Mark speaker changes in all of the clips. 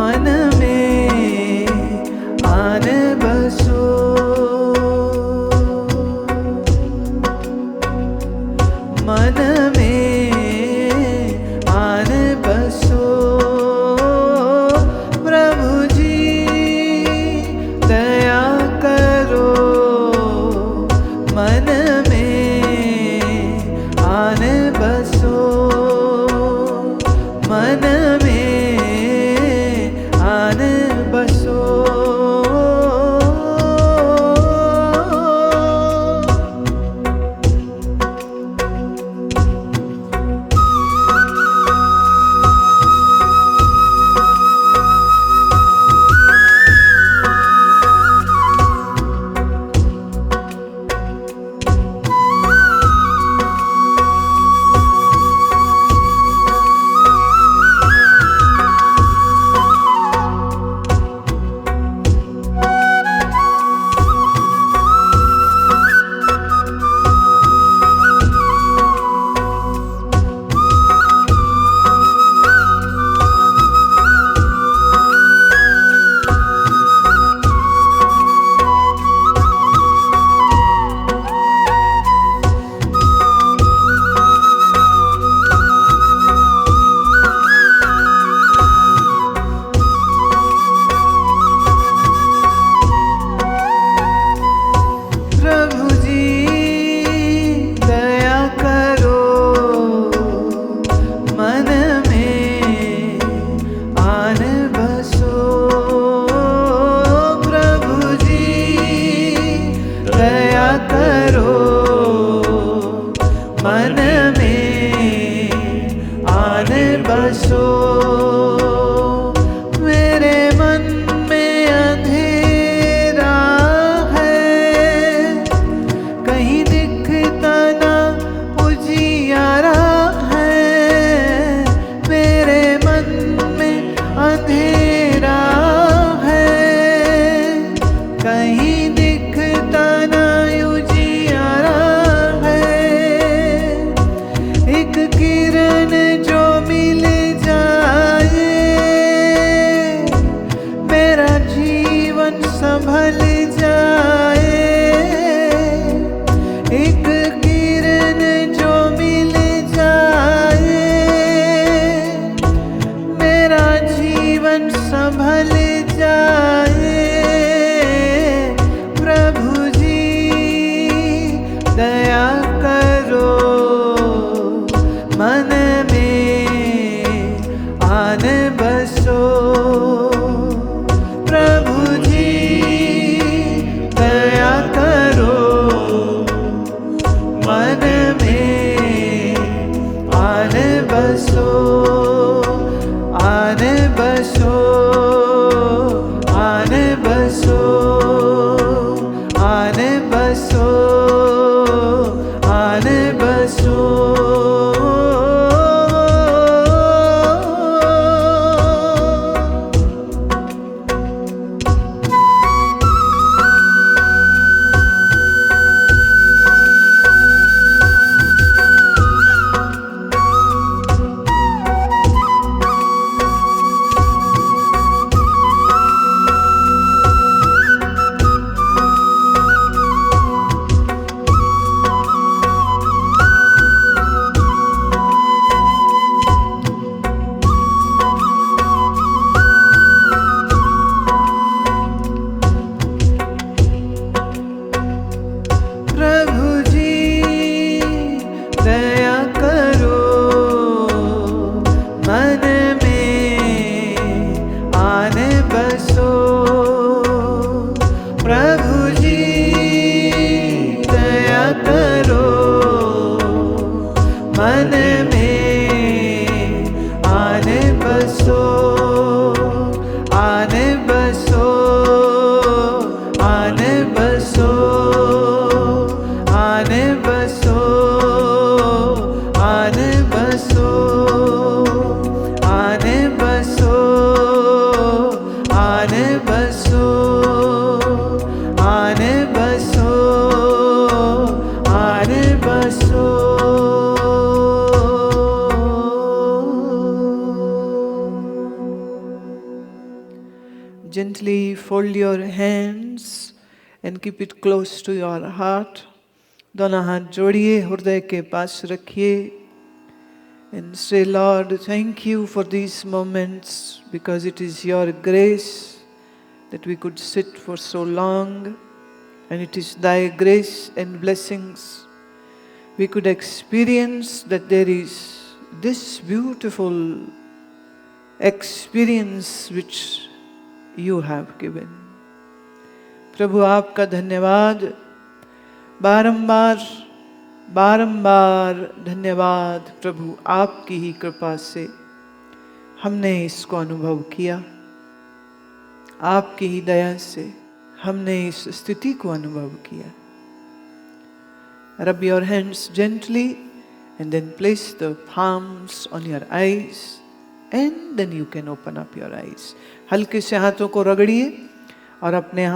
Speaker 1: मन में आन बसो। मन में आन बसो प्रभु जी दया करो। मन में आन बसो। मन में आन बसो। मन में आन बसो। मेरे मन में अंधेरा है, कहीं दिखता ना उजियारा है। मेरे मन में अंधेरा है, कहीं दिखता ना उजियारा है। एक किरण जो मिल जाए, मेरा जीवन संभल जाए। एक किरण जो मिल जाए, मेरा जीवन संभल जाए। प्रभु जी दया करो। मन में आन बसो। प्रभु जी दया करो। मन में आन बसो। आन बसो। आन बसो। आन बसो। आन बसो। Gently fold your hands and keep it close to your heart. दोनों हाथ जोड़िए, हृदय के पास रखिए. And say, Lord, thank you for these moments, because it is your grace that we could sit for so long, and it is thy grace and blessings we could experience that there is this beautiful experience which you have given. प्रभु आपका धन्यवाद, बारंबार बारंबार धन्यवाद प्रभु. आपकी ही कृपा से हमने इसको अनुभव किया, आपकी ही दया से हमने इस स्थिति को अनुभव किया. Rub your hands gently and then place the palms on your eyes, and then you can open up your eyes. हल्के से हाथों को रगड़िए और अपने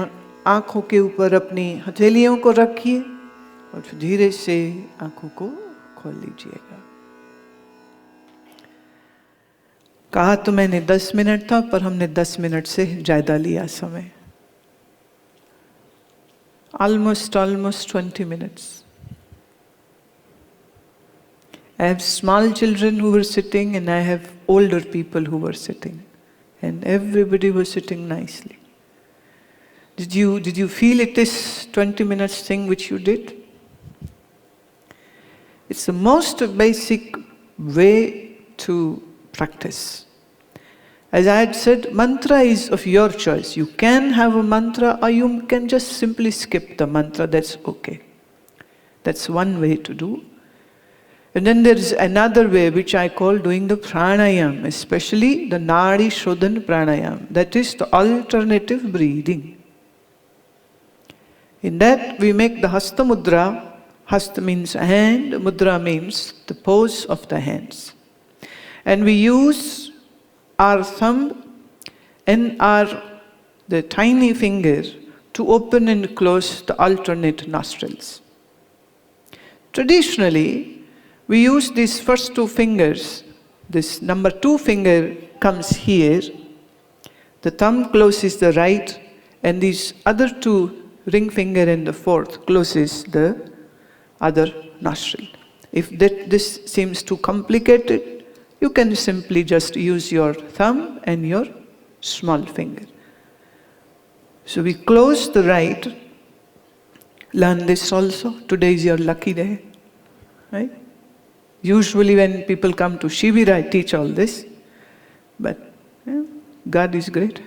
Speaker 1: आँखों के ऊपर अपनी हथेलियों को रखिए और फिर धीरे से आँखों को खोल लीजिएगा. कहा तो मैंने 10 मिनट था, पर हमने 10 मिनट से ज़्यादा लिया समय. Almost 20 minutes. I have small children who were sitting and I have older people who were sitting, and everybody was sitting nicely. Did you feel it is 20 minutes thing which you did? It's the most basic way to practice. As I had said, mantra is of your choice. You can have a mantra or you can just simply skip the mantra, that's okay. That's one way to do. And then there is another way which I call doing the pranayam, especially the Nadi Shodhan pranayam. That is the alternative breathing. In that we make the hasta mudra. Hasta means hand, mudra means the pose of the hands. And we use our thumb and the tiny finger to open and close the alternate nostrils. Traditionally, we use these first two fingers. This number 2 finger comes here. The thumb closes the right, and these other 2 ring finger and the 4th closes the other nostril. If this seems too complicated, you can simply just use your thumb and your small finger. So we close the right. Learn this also. Today is your lucky day, right? Usually when people come to Shivira, I teach all this. But God is great.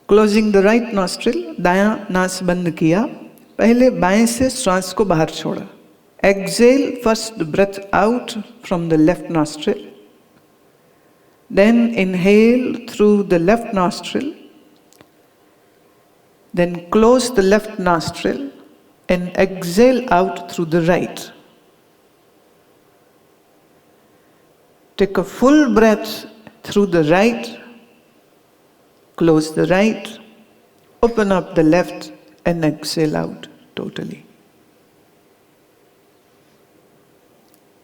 Speaker 1: Closing the right nostril, दायां नास बंद किया. पहले बाएं से श्वास को बाहर छोड़ा. Exhale first the breath out from the left nostril. Then inhale through the left nostril. Then close the left nostril and exhale out through the right. Take a full breath through the right, close the right, open up the left and exhale out totally.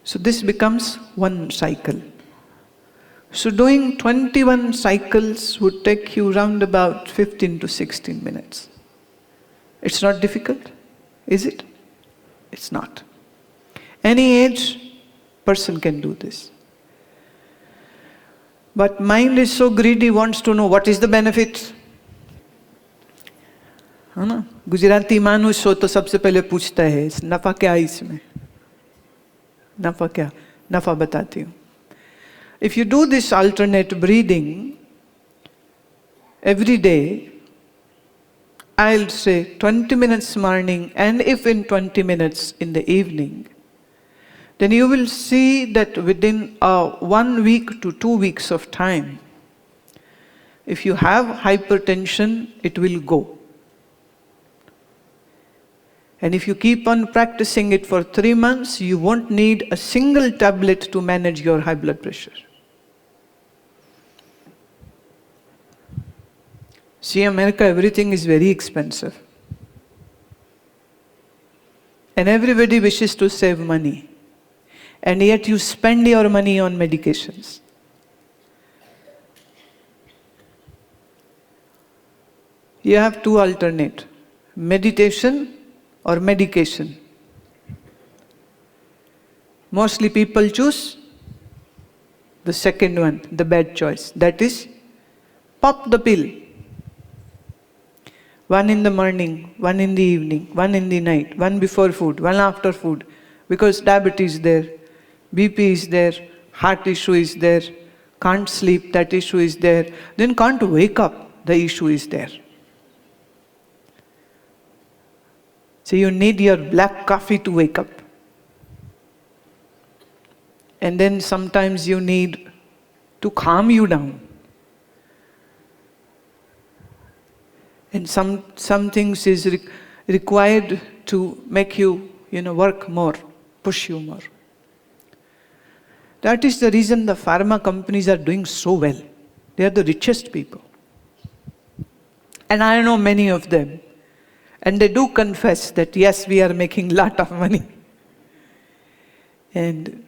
Speaker 1: So this becomes one cycle. So doing 21 cycles would take you round about 15 to 16 minutes. It's not difficult, is it? It's not. Any age person can do this. But mind is so greedy, wants to know what is the benefit. है ना? गुजराती मानुष हो तो सबसे पहले पूछता है नफा क्या है इसमें? नफा क्या? नफा बताती हूँ. If you do this alternate breathing every day, I'll say 20 minutes morning and if in 20 minutes in the evening, then you will see that within 1 week to 2 weeks of time, if you have hypertension, it will go. And if you keep on practicing it for 3 months, you won't need a single tablet to manage your high blood pressure. See, America, everything is very expensive. And everybody wishes to save money. and yet you spend your money on medications. You have two alternate, meditation or medication. Mostly people choose the second one, the bad choice. That is, pop the pill. One in the morning, one in the evening, one in the night, one before food, one after food. Because diabetes is there, BP is there, heart issue is there, can't sleep, that issue is there. Then can't wake up, the issue is there. So you need your black coffee to wake up. And then sometimes you need to calm you down. And some things is required to make you, work more, push you more. That is the reason the pharma companies are doing so well. They are the richest people. And I know many of them. And they do confess that, yes, we are making a lot of money. And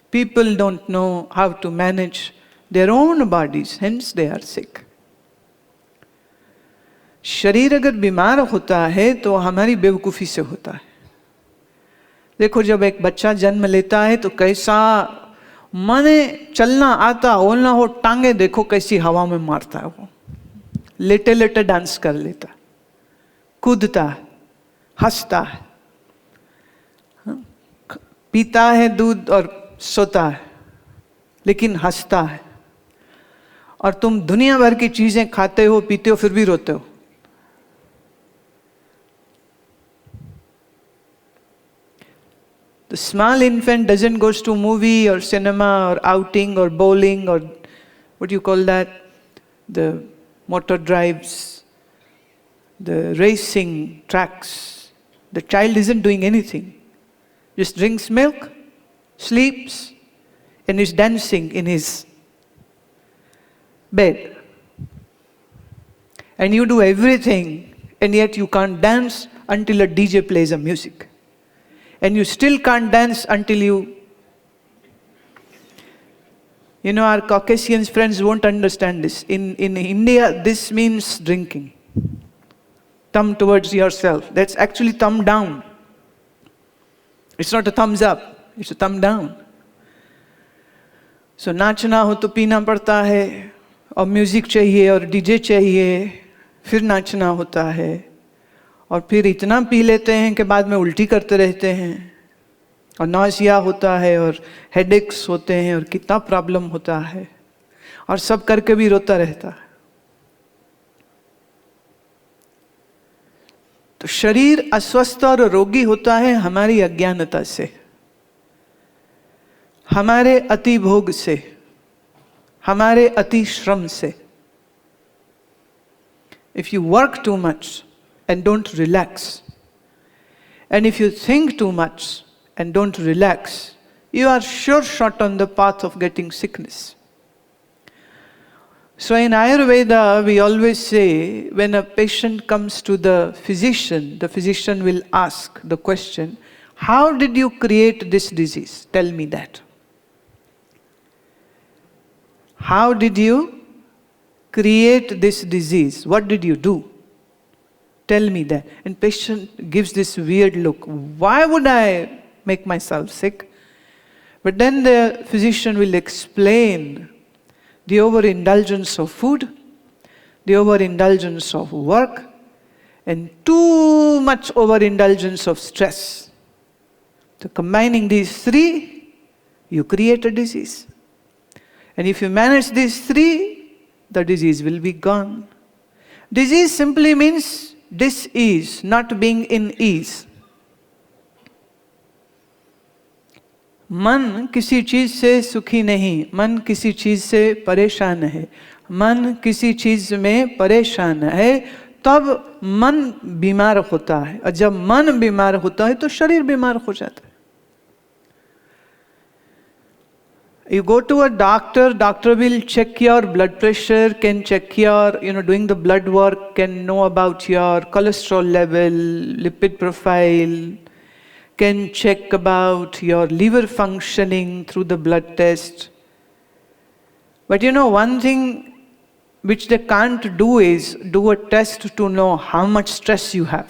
Speaker 1: people don't know how to manage their own bodies, hence they are sick. शरीर अगर बीमार होता है तो हमारी बेवकूफ़ी से होता है. देखो, जब एक बच्चा जन्म लेता है तो कैसा माने चलना आता हो ना हो, टांगे देखो कैसी हवा में मारता है वो, लेटे लेटे डांस कर लेता, कूदता है, हंसता है, पीता है दूध और सोता है, लेकिन हंसता है. और तुम दुनिया भर की चीजें खाते हो, पीते हो, फिर भी रोते हो. The small infant doesn't go to movie or cinema or outing or bowling or what do you call that? The motor drives, the racing tracks. The child isn't doing anything. Just drinks milk, sleeps, and is dancing in his bed. And you do everything, and yet you can't dance until a DJ plays a music. And you still can't dance until our Caucasian friends won't understand this. In India, this means drinking. Thumb towards yourself. That's actually thumb down. It's not a thumbs up, it's a thumb down. So नाचना हो तो पीना पड़ता है, और music चाहिए और DJ चाहिए, फिर नाचना होता है, और फिर इतना पी लेते हैं कि बाद में उल्टी करते रहते हैं, और नौसिया होता है और हेडेक्स होते हैं और कितना प्रॉब्लम होता है, और सब करके भी रोता रहता है. तो शरीर अस्वस्थ और रोगी होता है हमारी अज्ञानता से, हमारे अति भोग से, हमारे अति श्रम से. If you work too much and don't relax, and if you think too much and don't relax, you are sure shot on the path of getting sickness. So in Ayurveda, we always say, when a patient comes to the physician will ask the question, how did you create this disease? Tell me that. How did you create this disease? What did you do? Tell me that. And patient gives this weird look. Why would I make myself sick? But then the physician will explain the overindulgence of food, the overindulgence of work, and too much overindulgence of stress. So combining these three, you create a disease. And if you manage these three, the disease will be gone. Disease simply means dis-ease, not being in ease. मन किसी चीज से सुखी नहीं, मन किसी चीज से परेशान है. मन किसी चीज में परेशान है तब मन बीमार होता है, और जब मन बीमार होता है तो शरीर बीमार हो जाता है. You go to a doctor, doctor will check your blood pressure, can check your, doing the blood work, can know about your cholesterol level, lipid profile, can check about your liver functioning through the blood test. But you know, one thing which they can't do is do a test to know how much stress you have.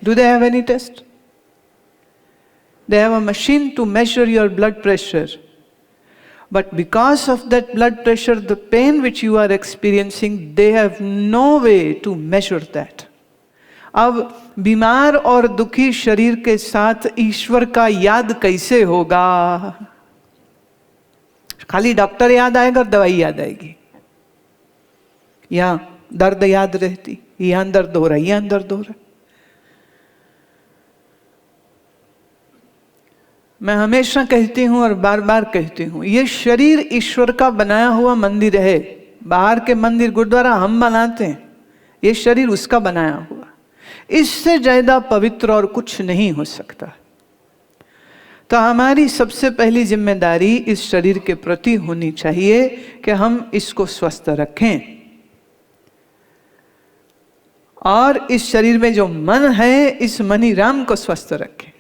Speaker 1: Do they have any test? They have a machine to measure your blood pressure. But because of that blood pressure, the pain which you are experiencing, they have no way to measure that. अब बीमार और दुखी शरीर के साथ ईश्वर का याद कैसे होगा? खाली डॉक्टर याद आएगा और दवाई याद आएगी, या दर्द याद रहती, यहाँ दर्द हो रहा है, यहाँ दर्द हो रहा है। मैं हमेशा कहती हूँ और बार बार कहती हूँ, ये शरीर ईश्वर का बनाया हुआ मंदिर है। बाहर के मंदिर गुरुद्वारा हम बनाते हैं, ये शरीर उसका बनाया हुआ। इससे ज्यादा पवित्र और कुछ नहीं हो सकता। तो हमारी सबसे पहली जिम्मेदारी इस शरीर के प्रति होनी चाहिए कि हम इसको स्वस्थ रखें, और इस शरीर में जो मन है, इस मनी राम को स्वस्थ रखें।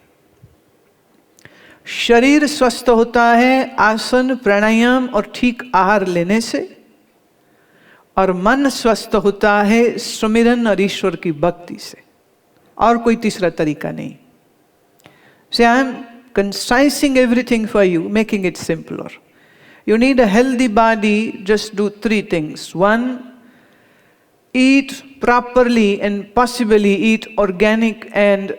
Speaker 1: शरीर स्वस्थ होता है आसन, प्राणायाम और ठीक आहार लेने से, और मन स्वस्थ होता है सुमिरन और ईश्वर की भक्ति से, और कोई तीसरा तरीका नहीं। So I am concising everything for you, making it simpler. You need a healthy body, just do 3 things. 1, eat properly and possibly eat organic and,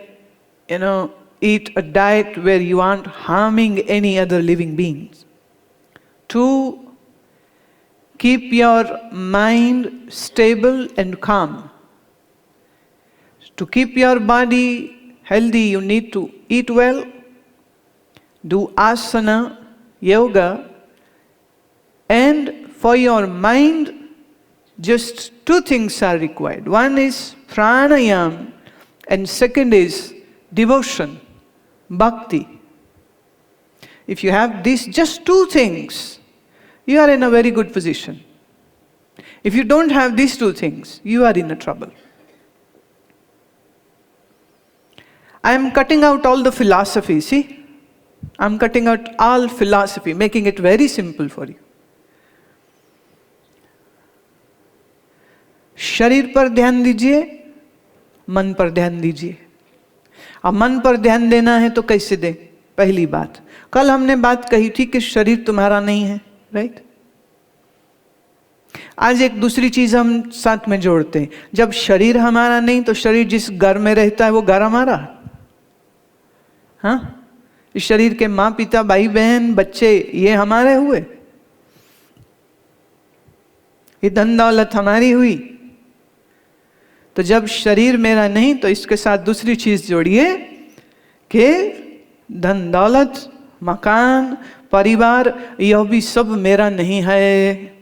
Speaker 1: eat a diet where you aren't harming any other living beings. 2, keep your mind stable and calm. To keep your body healthy, you need to eat well, do asana, yoga, and for your mind, just 2 things are required. 1 is pranayam, and second is devotion, bhakti. If you have these just 2 things, you are in a very good position. If you don't have these 2 things, you are in a trouble. I am cutting out all the philosophy, see? I am cutting out all philosophy, making it very simple for you. शरीर पर ध्यान दीजिए, मन पर ध्यान दीजिए। अब मन पर ध्यान देना है तो कैसे दें? पहली बात, कल हमने बात कही थी कि शरीर तुम्हारा नहीं है, राइट? आज एक दूसरी चीज हम साथ में जोड़ते हैं। जब शरीर हमारा नहीं, तो शरीर जिस घर में रहता है वो घर हमारा। हाँ, इस शरीर के माँ पिता, भाई बहन, बच्चे, ये हमारे हुए, ये धन दौलत हमारी हुई। तो जब शरीर मेरा नहीं, तो इसके साथ दूसरी चीज जोड़िए कि धन दौलत, मकान, परिवार, यह भी सब मेरा नहीं है।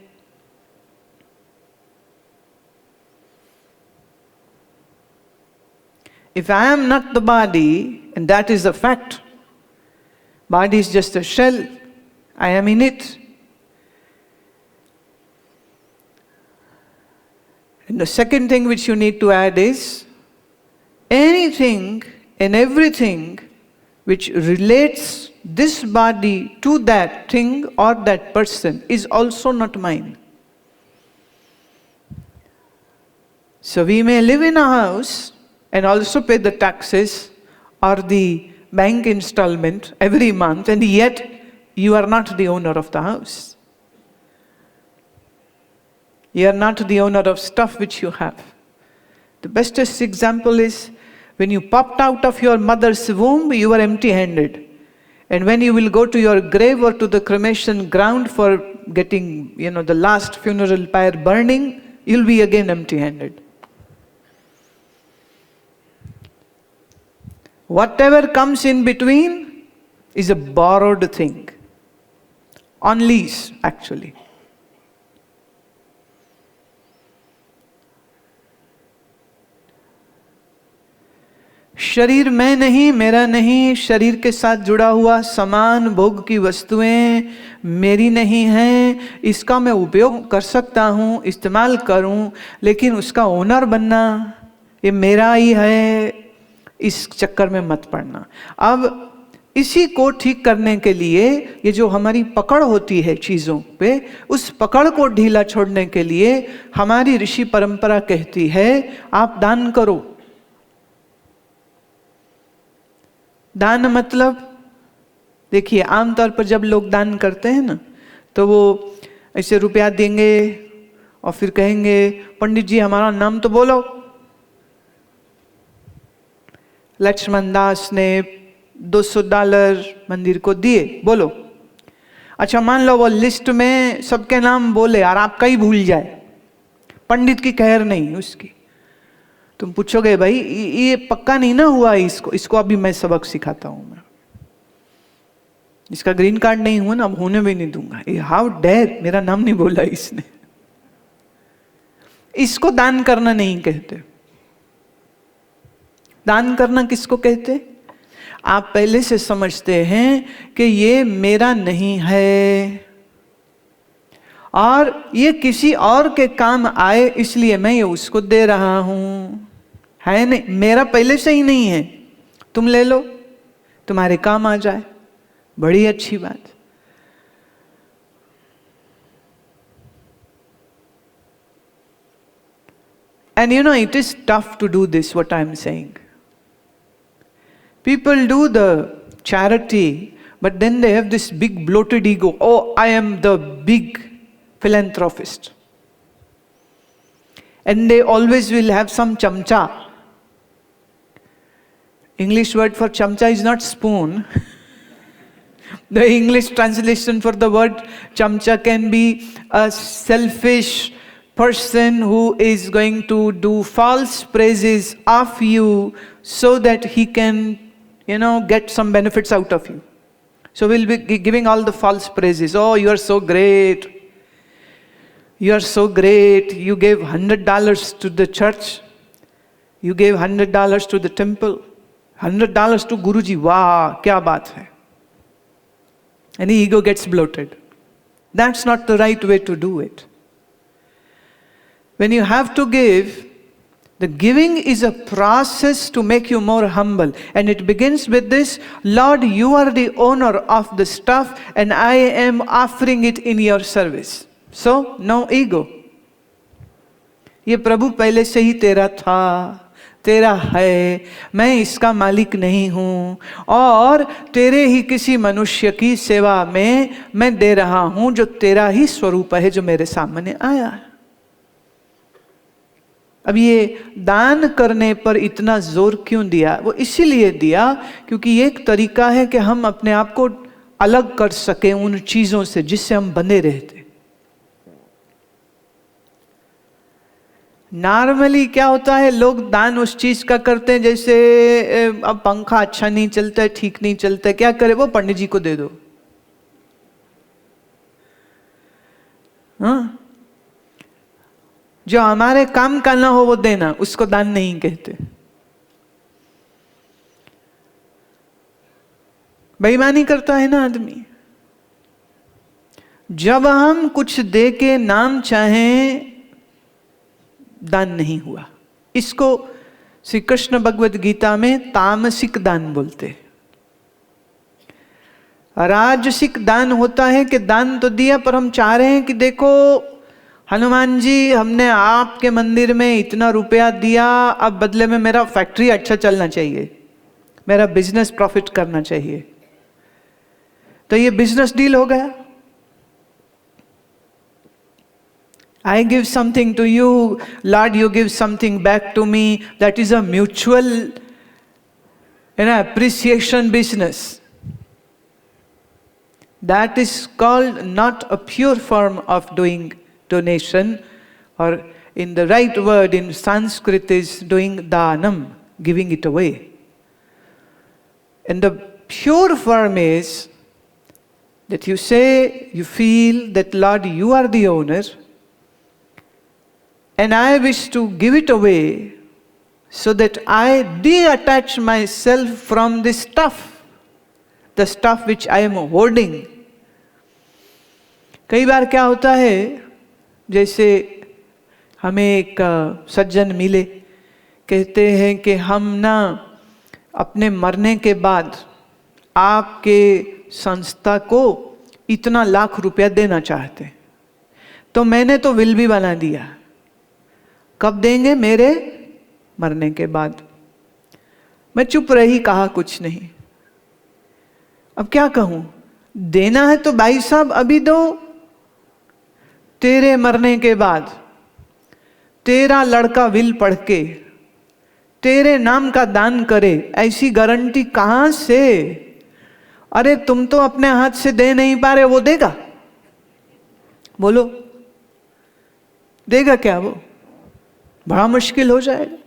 Speaker 1: If I am not the body, and that is a fact, body is just a shell, I am in it. And the second thing which you need to add is, anything and everything which relates this body to that thing or that person is also not mine. So we may live in a house and also pay the taxes or the bank installment every month, and yet you are not the owner of the house. You are not the owner of stuff which you have. The bestest example is, when you popped out of your mother's womb, you were empty-handed. And when you will go to your grave or to the cremation ground for getting, the last funeral pyre burning, you'll be again empty-handed. Whatever comes in between is a borrowed thing. On lease, actually. शरीर मैं नहीं, मेरा नहीं, शरीर के साथ जुड़ा हुआ सामान, भोग की वस्तुएं मेरी नहीं हैं। इसका मैं उपयोग कर सकता हूँ, इस्तेमाल करूँ, लेकिन उसका ओनर बनना ये मेरा ही है, इस चक्कर में मत पड़ना। अब इसी को ठीक करने के लिए ये जो हमारी पकड़ होती है चीज़ों पे, उस पकड़ को ढीला छोड़ने के लिए हमारी ऋषि परंपरा कहती है आप दान करो। दान मतलब देखिए, आमतौर पर जब लोग दान करते हैं ना, तो वो ऐसे रुपया देंगे और फिर कहेंगे पंडित जी हमारा नाम तो बोलो। लक्ष्मण दास ने $200 मंदिर को दिए, बोलो। अच्छा मान लो वो लिस्ट में सबके नाम बोले और आपका ही भूल जाए, पंडित की खैर नहीं उसकी। तुम पूछोगे भाई ये पक्का नहीं ना हुआ, इसको अभी मैं सबक सिखाता हूं, मैं इसका ग्रीन कार्ड नहीं हुआ ना, अब होने भी नहीं दूंगा। ये हाउ डेयर, मेरा नाम नहीं बोला इसने। इसको दान करना नहीं कहते। दान करना किसको कहते? आप पहले से समझते हैं कि ये मेरा नहीं है और ये किसी और के काम आए इसलिए मैं ये उसको दे रहा हूं, है नहीं, मेरा पहले से ही नहीं है, तुम ले लो, तुम्हारे काम आ जाए, बड़ी अच्छी बात। And you know, it is tough to do this, what I am saying. People do the charity, but then they have this big bloated ego. Oh, I am the big philanthropist. And they always will have some chamcha. English word for chamcha is not spoon. The English translation for the word chamcha can be a selfish person who is going to do false praises of you so that he can, get some benefits out of you. So we'll be giving all the false praises. Oh, you are so great. You are so great. You gave $100 to the church. You gave $100 to the temple. $100 to Guruji. Wow, kya baat hai. And the ego gets bloated. That's not the right way to do it. When you have to give, the giving is a process to make you more humble. And it begins with this: Lord, you are the owner of the stuff and I am offering it in your service. So, no ego. ये प्रभु पहले से ही तेरा था, तेरा है, मैं इसका मालिक नहीं हूँ और तेरे ही किसी मनुष्य की सेवा में मैं दे रहा हूँ जो तेरा ही स्वरूप है, जो मेरे सामने आया। अब ये दान करने पर इतना जोर क्यों दिया? वो इसीलिए दिया क्योंकि ये एक तरीका है कि हम अपने आप को अलग कर सकें उन चीजों से जिससे हम बंधे रहते। नॉर्मली क्या होता है, लोग दान उस चीज का करते हैं जैसे अब पंखा अच्छा नहीं चलता है, ठीक नहीं चलता है, क्या करे वो पंडित जी को दे दो। हाँ, जो हमारे काम का ना हो वो देना, उसको दान नहीं कहते। बेईमानी करता है ना आदमी। जब हम कुछ दे के नाम चाहें, दान नहीं हुआ। इसको श्री कृष्ण भगवद गीता में तामसिक दान बोलते हैं। राजसिक दान होता है कि दान तो दिया पर हम चाह रहे हैं कि देखो हनुमान जी, हमने आपके मंदिर में इतना रुपया दिया, अब बदले में मेरा फैक्ट्री अच्छा चलना चाहिए, मेरा बिजनेस प्रॉफिट करना चाहिए। तो ये बिजनेस डील हो गया। I give something to you, Lord, you give something back to me. That is a mutual, appreciation business. That is called not a pure form of doing donation, or in the right word in Sanskrit is doing dhanam, giving it away. And the pure form is that you say, you feel that Lord, you are the owner, and I wish to give it away so that I detach myself from this stuff, the stuff which I am hoarding. कई बार क्या होता है, जैसे हमें एक सज्जन मिले, कहते हैं कि हम ना अपने मरने के बाद आपके संस्था को इतना लाख रुपया देना चाहते, तो मैंने तो विल भी बना दिया। कब देंगे? मेरे मरने के बाद। मैं चुप रही, कहा कुछ नहीं। अब क्या कहूं? देना है तो भाई साहब अभी दो। तेरे मरने के बाद तेरा लड़का विल पढ़ के तेरे नाम का दान करे, ऐसी गारंटी कहां से? अरे तुम तो अपने हाथ से दे नहीं पा रहे, वो देगा? बोलो, देगा क्या वो? बड़ा मुश्किल हो जाएगा।